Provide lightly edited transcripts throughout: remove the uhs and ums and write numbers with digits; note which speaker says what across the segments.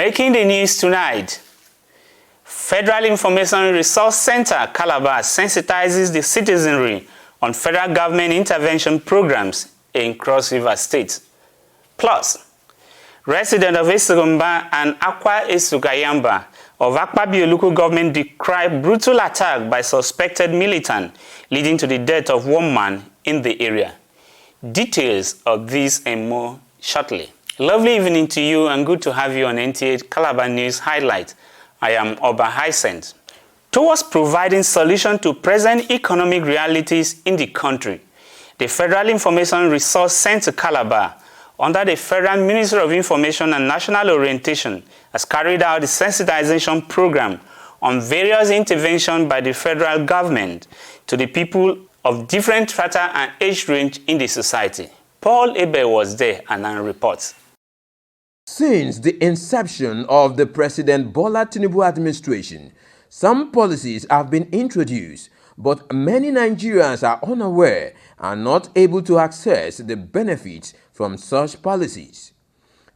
Speaker 1: Breaking the news tonight. Federal Information Resource Center Calabar sensitizes the citizenry on federal government intervention programs in Cross River State. Plus, residents of Esugumba and Akwa Esugayamba of Akpabio local government decry brutal attack by suspected militant leading to the death of one man in the area. Details of this and more shortly. Lovely evening to you and good to have you on Nta Calabar News Highlight. I am Oba Hyacinth. Towards providing solution to present economic realities in the country, the Federal Information Resource Center Calabar, under the Federal Ministry of Information and National Orientation, has carried out a sensitization program on various interventions by the federal government to the people of different strata and age range in the society. Paul Abel was there and reports.
Speaker 2: Since the inception of the President Bola Tinubu administration, some policies have been introduced, but many Nigerians are unaware and not able to access the benefits from such policies.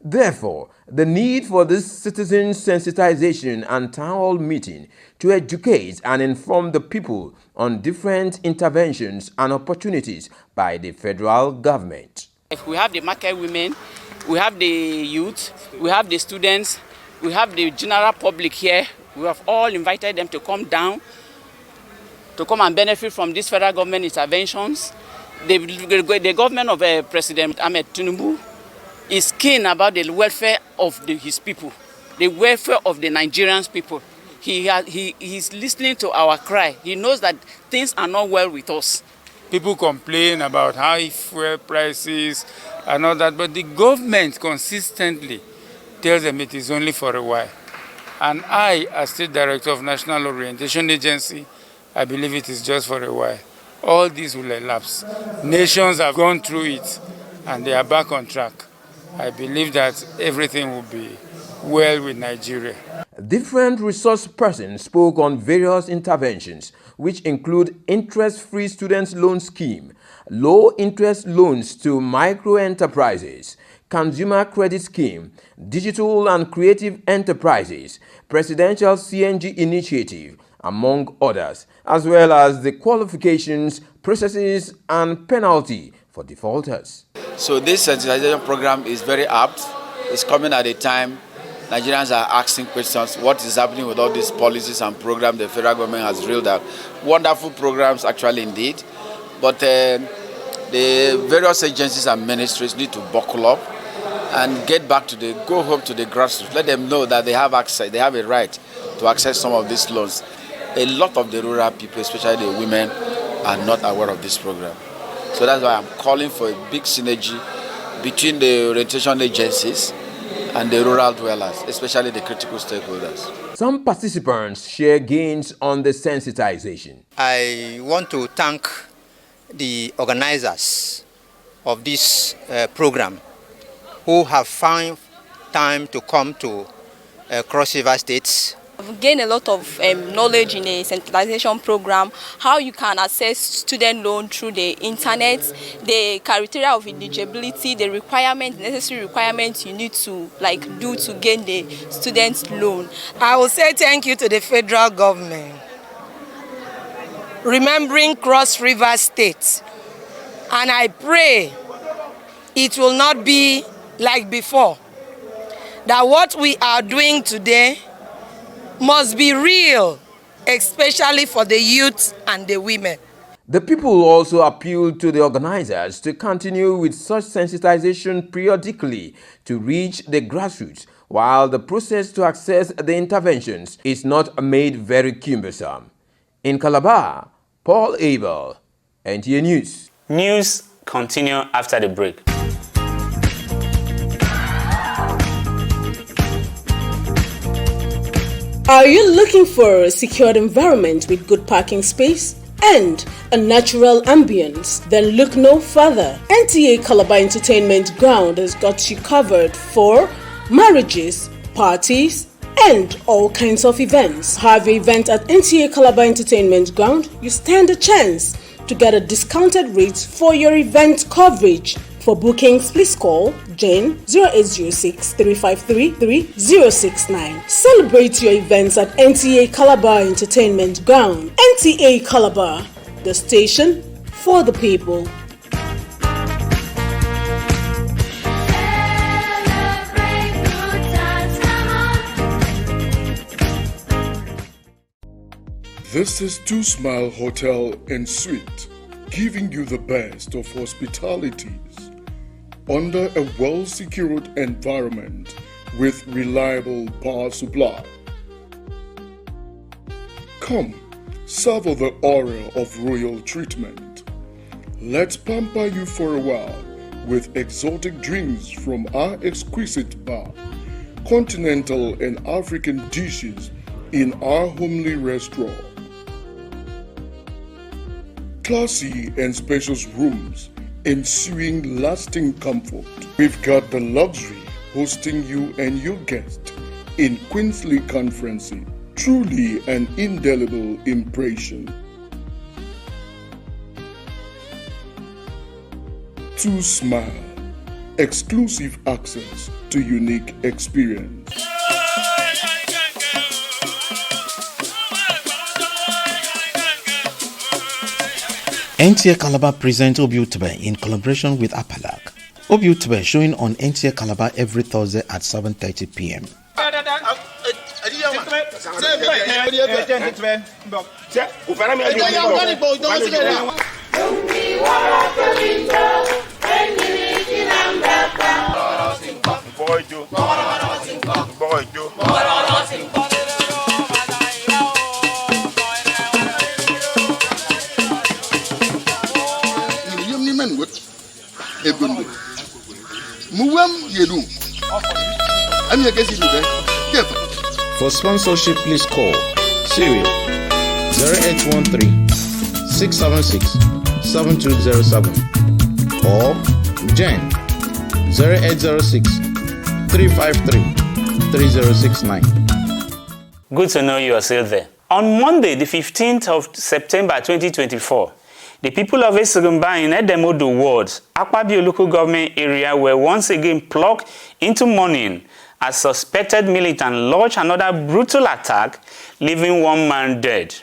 Speaker 2: Therefore, the need for this citizen sensitization and town hall meeting to educate and inform the people on different interventions and opportunities by the federal government.
Speaker 3: We have the market women, we have the youth, we have the students, we have the general public here. We have all invited them to come down, to come and benefit from these federal government interventions. The government of President Ahmed Tinubu is keen about the welfare of his people, the welfare of the Nigerian people. He's listening to our cry. He knows that things are not well with us.
Speaker 4: People complain about high fuel prices and all that, but the government consistently tells them it is only for a while. And I, as State Director of National Orientation Agency, I believe it is just for a while. All this will elapse. Nations have gone through it and they are back on track. I believe that everything will be well with Nigeria.
Speaker 2: Different resource persons spoke on various interventions, which include interest-free students' loan scheme, low-interest loans to micro-enterprises, consumer credit scheme, digital and creative enterprises, presidential CNG initiative, among others, as well as the qualifications, processes, and penalty for defaulters.
Speaker 5: So this sensitization program is very apt. It's coming at a time Nigerians are asking questions, what is happening with all these policies and programs the federal government has rolled out. Wonderful programs actually indeed, but the various agencies and ministries need to buckle up and get back to go home to the grassroots. Let them know that they have access, they have a right to access some of these loans. A lot of the rural people, especially the women, are not aware of this program. So that's why I'm calling for a big synergy between the orientation agencies and the rural dwellers, especially the critical stakeholders.
Speaker 2: Some participants share gains on the sensitization.
Speaker 6: I want to thank the organizers of this program who have found time to come to Cross River States.
Speaker 7: I've gained a lot of knowledge in the sensitization program, how you can access student loan through the internet, the criteria of eligibility, the requirements, necessary requirements you need to do to gain the student loan.
Speaker 8: I will say thank you to the federal government, remembering Cross River State, and I pray it will not be like before, that what we are doing today must be real, especially for the youth and the women.
Speaker 2: The people also appealed to the organizers to continue with such sensitization periodically to reach the grassroots, while the process to access the interventions is not made very cumbersome. In Calabar, Paul Abel, Nta News.
Speaker 1: News continue after the break.
Speaker 9: Are you looking for a secured environment with good parking space and a natural ambience? Then look no further. Nta Calabar Entertainment Ground has got you covered for marriages, parties, and all kinds of events. Have an event at Nta Calabar Entertainment Ground, you stand a chance to get a discounted rate for your event coverage. For bookings, please call Jane 0806 353 3069. Celebrate your events at Nta Calabar Entertainment Ground. Nta Calabar, the station for the people.
Speaker 10: This is Two Smile Hotel and Suite, giving you the best of hospitalities under a well-secured environment with reliable power supply. Come, savor the aura of royal treatment. Let's pamper you for a while with exotic drinks from our exquisite bar, continental and African dishes in our homely restaurant. Classy and spacious rooms ensuing lasting comfort. We've got the luxury hosting you and your guests in Queensley Conferencing. Truly an indelible impression. To Smile, exclusive access to unique experience.
Speaker 11: Nta Calabar presents Obiutube in collaboration with Apalak. Obiutube showing on Nta Calabar every Thursday at 7:30 p.m. For sponsorship, please call Serial 0813 676 7207 or Jen 0806 353 3069.
Speaker 1: Good to know you are still there. On Monday, the 15th of September 2024, the people of Esegumba in Edemodo Ward, Akpabio local government area were once again plucked into mourning as suspected militant launched another brutal attack, leaving one man dead.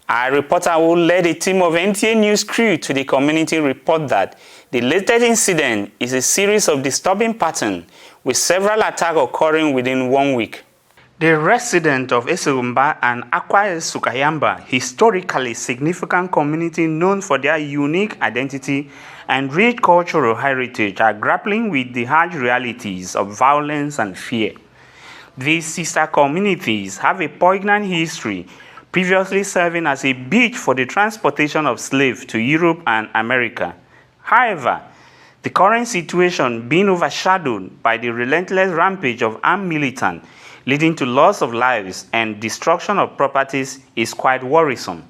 Speaker 1: Our reporter who led a team of NTA News crew to the community report that the latest incident is a series of disturbing patterns, with several attacks occurring within 1 week. The resident of Esegumba and Akwa Sukayamba, historically significant community known for their unique identity and rich cultural heritage, are grappling with the harsh realities of violence and fear. These sister communities have a poignant history, previously serving as a beach for the transportation of slaves to Europe and America. However, the current situation being overshadowed by the relentless rampage of armed militants, leading to loss of lives and destruction of properties, is quite worrisome.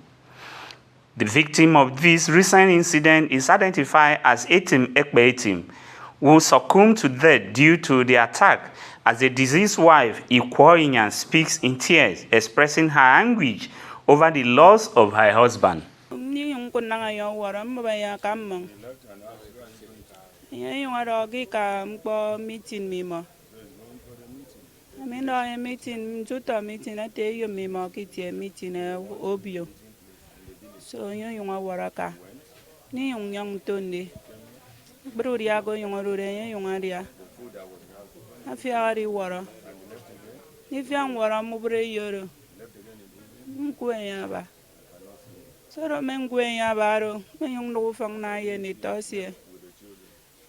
Speaker 1: The victim of this recent incident is identified as Etim Ekpe Etim, who succumbed to death due to the attack, as the deceased wife, Ikwoinyan, speaks in tears, expressing her anguish over the loss of her husband.
Speaker 12: So yung waraka ni yung tondi bruria go yung rure yung aria afiari wara ni fian wara mubre yoro mkwenya ba soro mengwenya baro yung no fang na ye ni tosie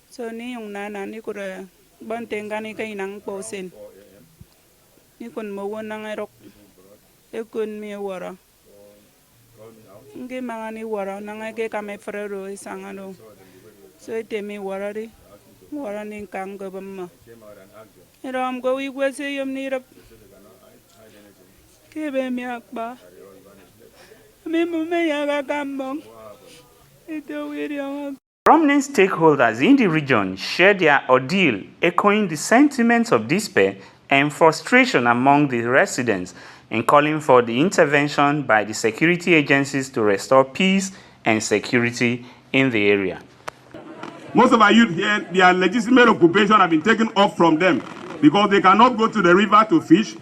Speaker 12: so ni yung nana ni kure bantenga ni kay nang posen ni kun mo wonang erok e kun mi wara nge mangani wara nanga ke kame frero isangano so etemi wara ri wara nin kanga bamma eram go igwese yom ni rap ke be mi akba me mume yaga kambong eto wiri.
Speaker 1: Prominent stakeholders in the region shared their ordeal, echoing the sentiments of despair and frustration among the residents, and calling for the intervention by the security agencies to restore peace and security in the area.
Speaker 13: Most of our youth here, their legitimate occupation have been taken off from them because they cannot go to the river to fish.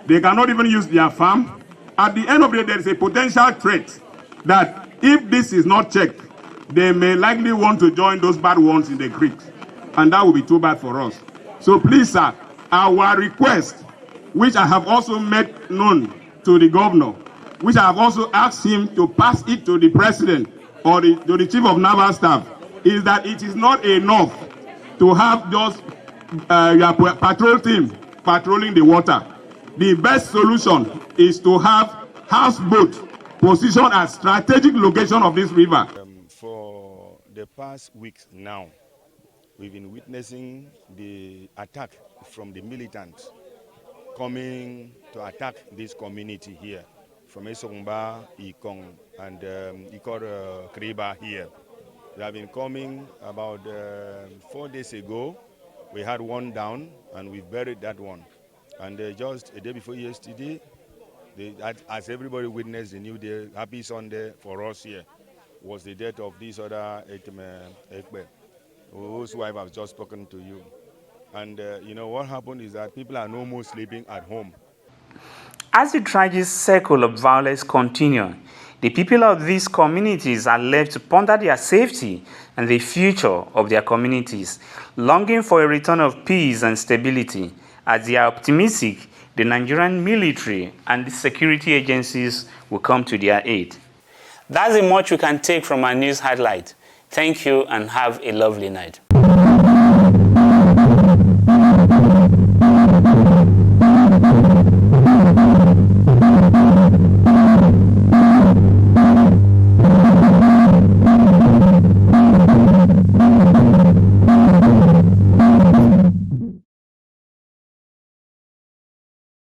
Speaker 13: They cannot even use their farm. At the end of the day, there is a potential threat that if this is not checked, they may likely want to join those bad ones in the creek. And that will be too bad for us. So please, sir, our request, which I have also made known to the governor, which I have also asked him to pass it to the president or to the chief of naval staff, is that it is not enough to have just your patrol team patrolling the water. The best solution is to have houseboat positioned at strategic location of this river.
Speaker 14: For the past weeks now, we've been witnessing the attack from the militants coming to attack this community here, from Esongba, Ikong, and Ikor Kriba here. They have been coming about 4 days ago. We had one down, and we buried that one. And just a day before yesterday, as everybody witnessed the new day, happy Sunday for us here, was the death of this other Ekbe, whose wife I've just spoken to you. And you know what happened is that people are no more sleeping at home.
Speaker 1: As the tragic cycle of violence continues, the people of these communities are left to ponder their safety and the future of their communities, longing for a return of peace and stability, as they are optimistic the Nigerian military and the security agencies will come to their aid. That's the much we can take from our news highlight. Thank you and have a lovely night.